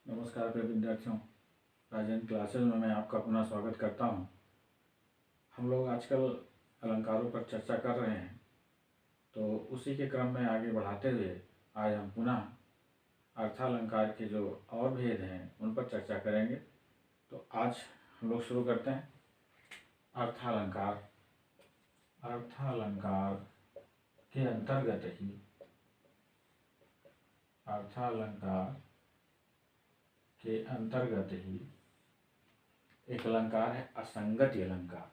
नमस्कार प्रिय विद्यार्थियों, राजन क्लासेज में मैं आपका पुनः स्वागत करता हूं। हम लोग आजकल अलंकारों पर चर्चा कर रहे हैं, तो उसी के क्रम में आगे बढ़ाते हुए आज हम पुनः अर्थालंकार के जो और भेद हैं उन पर चर्चा करेंगे। तो आज हम लोग शुरू करते हैं। अर्थालंकार। अर्थालंकार के अंतर्गत ही एक अलंकार है असंगति अलंकार।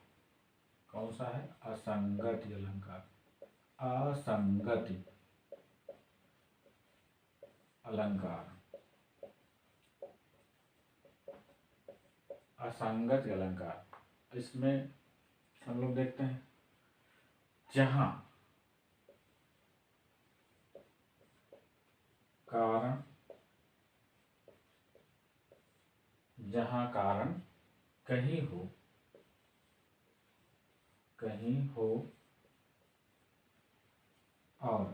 कौन सा है? असंगति अलंकार। असंगति अलंकार। असंगति अलंकार, इसमें हम लोग देखते हैं जहां कारण कहीं हो और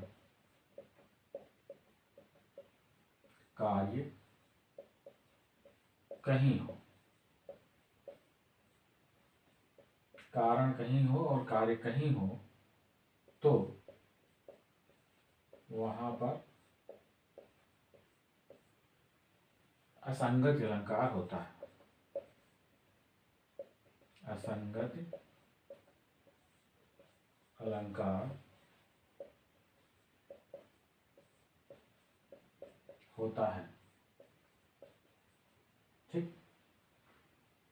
कार्य कहीं हो। कारण कहीं हो और कार्य कहीं हो तो वहां पर असंगति अलंकार होता है। असंगति अलंकार होता है। ठीक,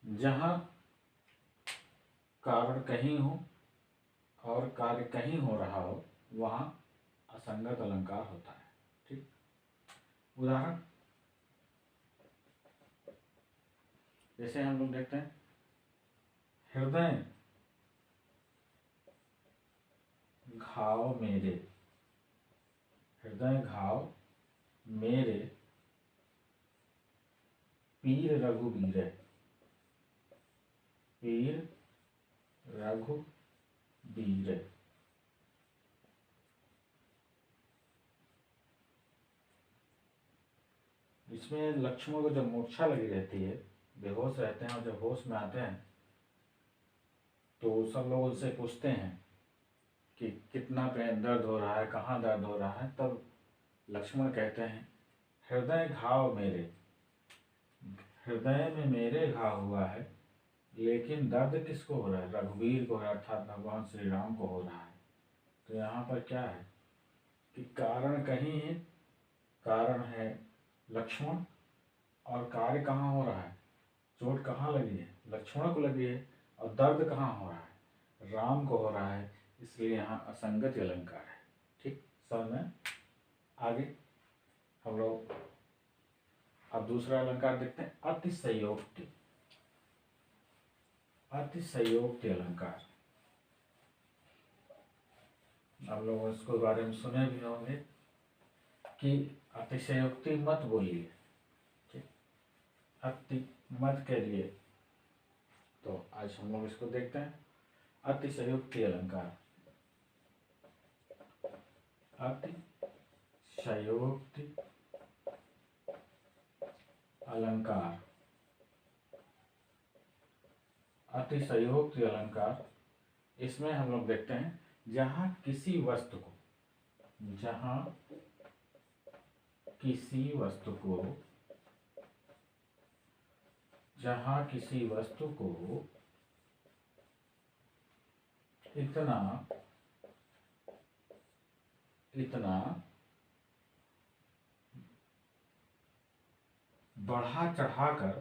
जहां कारण कहीं हो और कार्य कहीं हो रहा हो वहां असंगत अलंकार होता है। ठीक, उदाहरण जैसे हम लोग देखते हैं हृदय घाव मेरे। हृदय घाव मेरे पीर रघुबीर। पीर रघुबीर। इसमें लक्ष्मण को जब मूर्छा लगी रहती है, बेहोश रहते हैं और जब होश में आते हैं तो सब लोग उनसे पूछते हैं कि कितना पेन दर्द हो रहा है, कहाँ दर्द हो रहा है। तब लक्ष्मण कहते हैं हृदय घाव मेरे। हृदय में मेरे घाव हुआ है, लेकिन दर्द किसको हो रहा है? रघुवीर को है, अर्थात भगवान श्री राम को हो रहा है। तो यहाँ पर क्या है कि कारण कहीं है, कारण है लक्ष्मण, और कार्य कहाँ हो रहा है? चोट कहाँ लगी है? लक्ष्मण को लगी है। और दर्द कहाँ हो रहा है? राम को हो रहा है। इसलिए यहाँ असंगति अलंकार है। ठीक, समझ में? आगे हम लोग अब दूसरा अलंकार देखते हैं, अतिशयोक्ति। अतिशयोक्ति अलंकार, आप लोग इसके बारे में सुने भी होंगे कि अतिशयोक्ति मत बोलिए। ठीक, अति मत करिए। तो आज हम लोग इसको देखते हैं, अतिशयोक्ति अलंकार। अतिशयोक्ति अलंकार। अतिशयोक्ति अलंकार, इसमें हम लोग देखते हैं जहां किसी वस्तु को इतना बढ़ा चढ़ाकर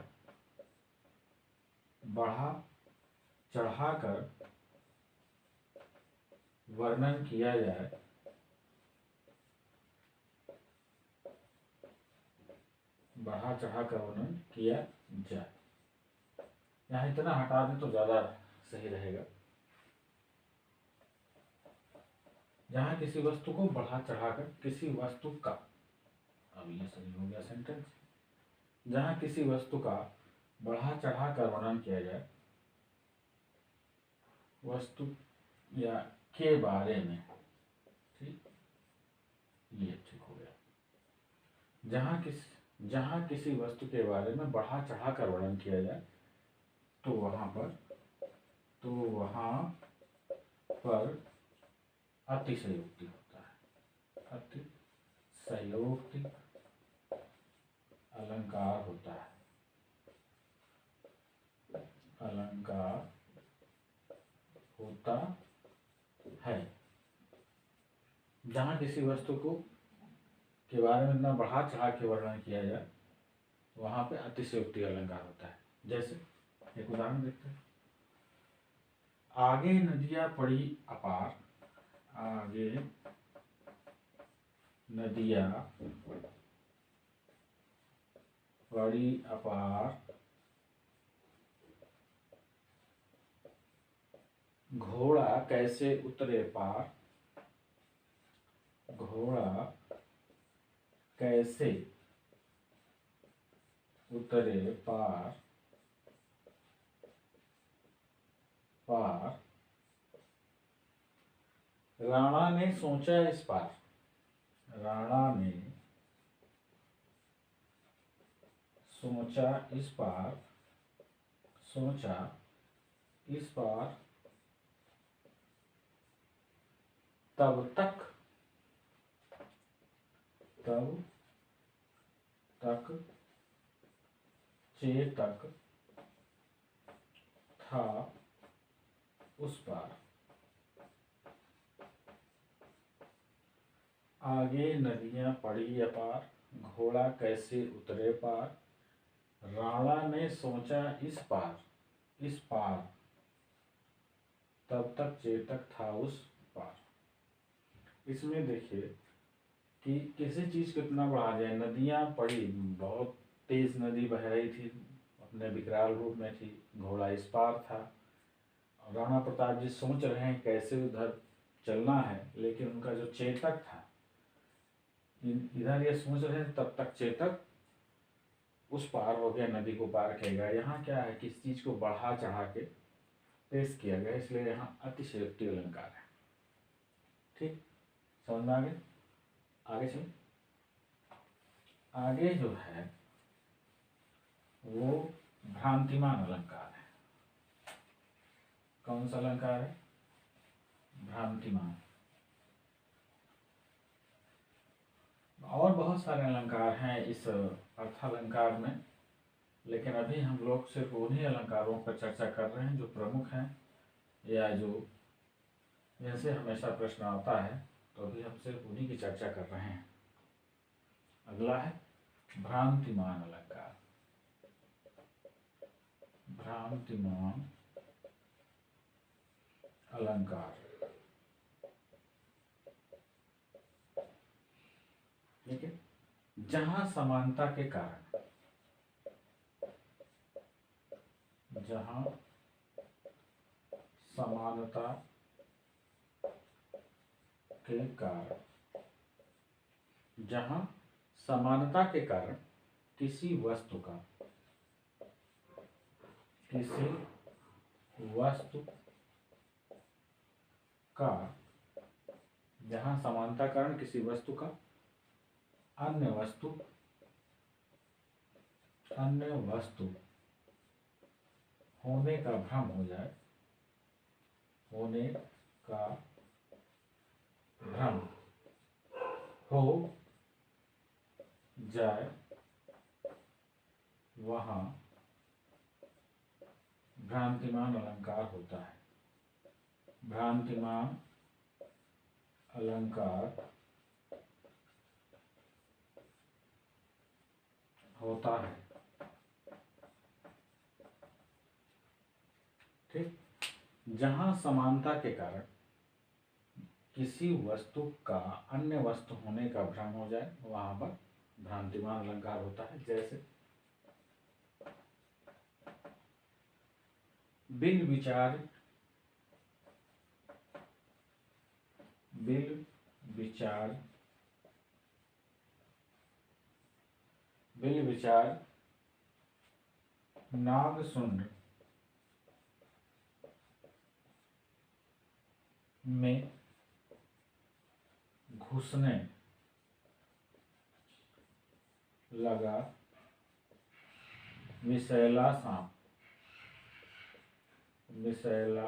वर्णन किया जाए, बढ़ा चढ़ाकर वर्णन किया जाए। यहाँ इतना हटा दें तो ज्यादा सही रहेगा। जहां किसी वस्तु को बढ़ा चढ़ाकर, किसी वस्तु का, अब ये सही हो गया सेंटेंस, जहां किसी वस्तु का बढ़ा चढ़ाकर वर्णन किया जाए, वस्तु या के बारे में। ठीक, ये ठीक हो गया। जहां जहाँ किसी वस्तु के बारे में बढ़ा चढ़ा कर वर्णन किया जाए तो वहाँ पर अतिशयोक्ति होता है। अतिशयोक्ति अलंकार होता है। अलंकार होता है जहाँ किसी वस्तु को के बारे में इतना बढ़ा चढ़ा के वर्णन किया जाए, वहाँ पे अतिशयोक्ति अलंकार होता है। जैसे एक उदाहरण देखते हैं। आगे नदियाँ पड़ी अपार, आगे नदियाँ पड़ी अपार, घोड़ा कैसे उतरे पार, घोड़ा कैसे उतरे पार, पार राणा ने सोचा इस पार, राणा ने सोचा इस पार, सोचा इस पार, तब तक चेतक था उस पार। आगे नदियां पड़ी अपार, घोड़ा कैसे उतरे पार, राणा ने सोचा इस पार, इस पार, तब तक चेतक था उस पार। इसमें देखिए कि किसी चीज को इतना बढ़ा जाए। नदियां पड़ी, बहुत तेज नदी बह रही थी, अपने विकराल रूप में थी, घोड़ा इस पार था। राणा प्रताप जी सोच रहे हैं कैसे उधर चलना है, लेकिन उनका जो चेतक था इधर ये सोच रहे हैं, तब तक चेतक उस पार हो गया, नदी को पार किएगा। यहाँ क्या है कि इस चीज को बढ़ा चढ़ा के पेश किया गया, इसलिए यहाँ अतिशयोक्ति अलंकार है। ठीक, समझ में आ गया? आगे चलिए। आगे जो है वो भ्रांतिमान अलंकार है। कौन सा अलंकार है? भ्रांतिमान। और बहुत सारे अलंकार हैं इस अर्थालंकार में, लेकिन अभी हम लोग सिर्फ उन्हीं अलंकारों पर चर्चा कर रहे हैं जो प्रमुख हैं, या जो जिनसे हमेशा प्रश्न आता है, तो अभी हम सिर्फ उन्हीं की चर्चा कर रहे हैं। अगला है भ्रांतिमान अलंकार। भ्रांतिमान अलंकार, ठीक है, जहां समानता के कारण, जहां समानता के कारण, जहां समानता के कारण किसी वस्तु का, किसी वस्तु का, जहां समानता कारण किसी वस्तु का अन्य वस्तु होने का भ्रम हो जाए, होने का भ्रम हो जाए, वहाँ भ्रांतिमान अलंकार होता है। भ्रांतिमान अलंकार होता है। ठीक, जहां समानता के कारण किसी वस्तु का अन्य वस्तु होने का भ्रम हो जाए, वहां पर भ्रांतिमान अलंकार होता है। जैसे बिन विचार, बिन विचार, बिन विचार नागसुंड में घुसने लगा विषैला सांप, विषैला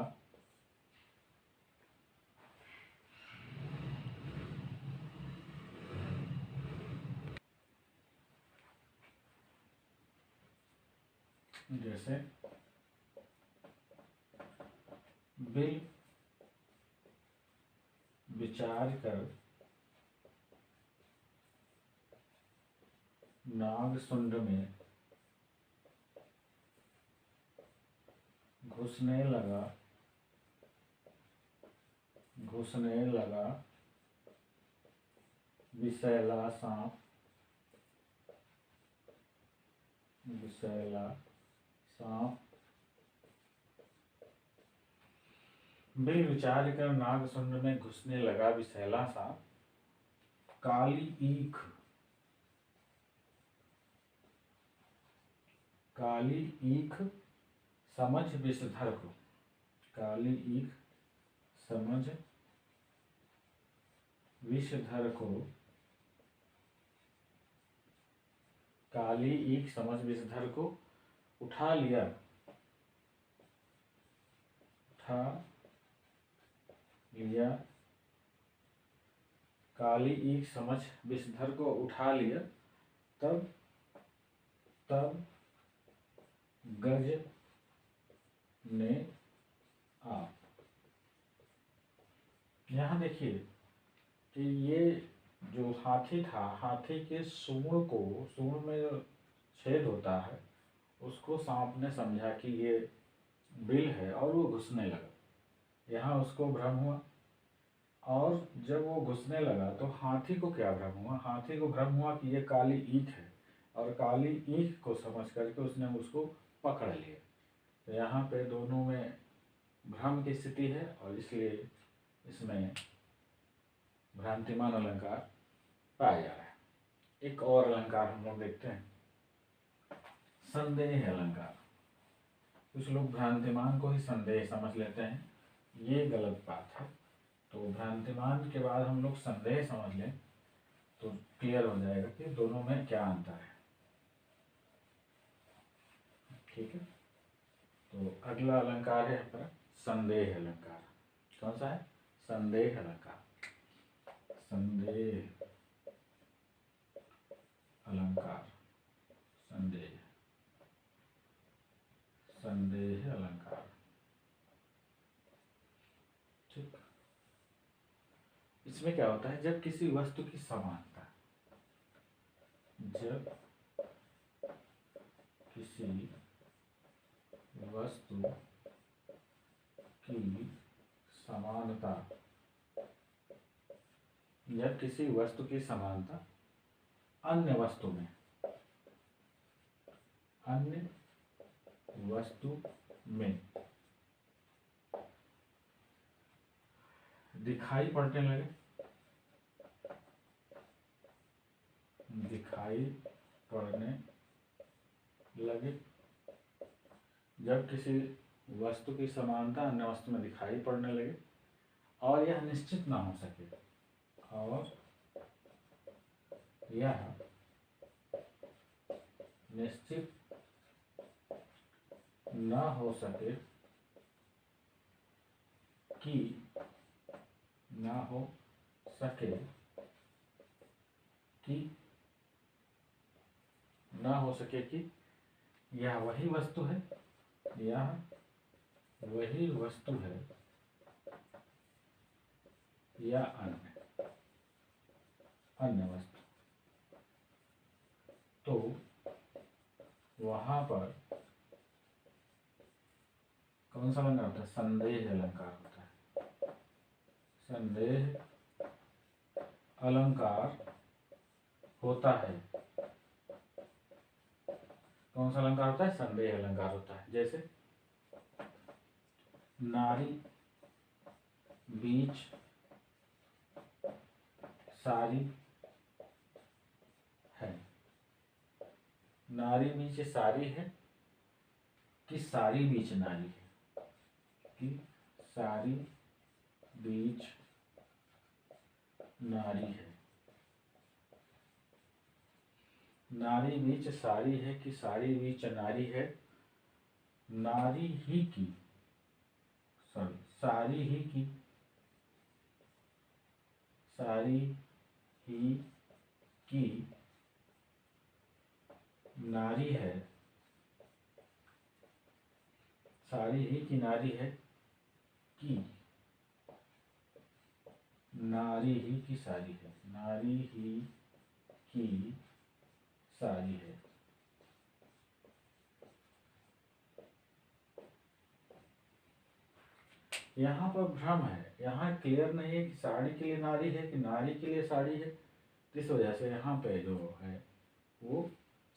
जैसे बिल विचार कर नाग सुंड में घुसने लगा, घुसने लगा विषैला सांप, विषैला सांप। बिल विचार कर नागसुंड में घुसने लगा विषैला सांप, काली ईख, काली ईख समझ विषधर को, काली ईख समझ विषधर को, काली ईख समझ विषधर को उठा लिया, उठा लिया, काली ईख समझ विषधर को उठा लिया, तब तब गज ने आप। यहाँ देखिए कि ये जो हाथी था, हाथी के सूंड को, सूंड में जो छेद होता है उसको सांप ने समझा कि ये बिल है और वो घुसने लगा। यहाँ उसको भ्रम हुआ, और जब वो घुसने लगा तो हाथी को क्या भ्रम हुआ? हाथी को भ्रम हुआ कि ये काली ईख है, और काली ईख को समझ करके उसने उसको पकड़ लिया। तो यहाँ पे दोनों में भ्रम की स्थिति है, और इसलिए इसमें भ्रांतिमान अलंकार पाया जा रहा है। एक और अलंकार हम लोग देखते हैं, संदेह अलंकार। कुछ लोग भ्रांतिमान को ही संदेह समझ लेते हैं, ये गलत बात है। तो भ्रांतिमान के बाद हम लोग संदेह समझ लें तो क्लियर हो जाएगा कि दोनों में क्या अंतर है। ठीक है, तो अगला अलंकार है हमारा संदेह अलंकार। कौन सा है? संदेह अलंकार। संदेह अलंकार, संदेह, संदेह अलंकार। ठीक, इसमें क्या होता है? जब किसी वस्तु की समानता, जब किसी वस्तु की समानता, जब किसी वस्तु की समानता अन्य वस्तु में, अन्य वस्तु में दिखाई पड़ने लगे, दिखाई पड़ने लगे। जब किसी वस्तु की समानता अन्य वस्तु में दिखाई पड़ने लगे और यह निश्चित ना हो सके, और यह निश्चित ना हो सके कि, ना हो सके कि, ना हो सके कि यह वही वस्तु है, यह वही वस्तु है या अन्य, अन्य वस्तु। तो वहां पर कौन सा अलंकार होता है? संदेह अलंकार होता है। संदेह अलंकार होता है। कौन सा अलंकार होता है? संदेह अलंकार होता है। जैसे नारी बीच सारी है, नारी बीच सारी है कि सारी बीच नारी है, कि सारी बीच नारी है। नारी बीच सारी है कि सारी बीच नारी है, नारी ही की, सॉरी सारी ही की, सारी ही की नारी है, सारी ही की नारी है की, नारी ही की सारी है, नारी ही की सारी है। यहाँ पर भ्रम है, यहाँ क्लियर नहीं है कि साड़ी के लिए नारी है कि नारी के लिए साड़ी है। इस वजह से यहाँ पे जो है वो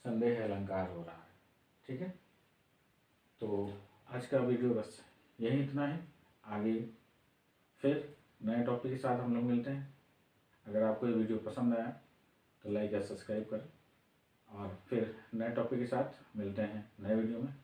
संदेह अलंकार हो रहा है। ठीक है, तो आज का वीडियो बस यही इतना है। आगे फिर नए टॉपिक के साथ हम लोग मिलते हैं। अगर आपको ये वीडियो पसंद आया तो लाइक या सब्सक्राइब करें, और फिर नए टॉपिक के साथ मिलते हैं नए वीडियो में।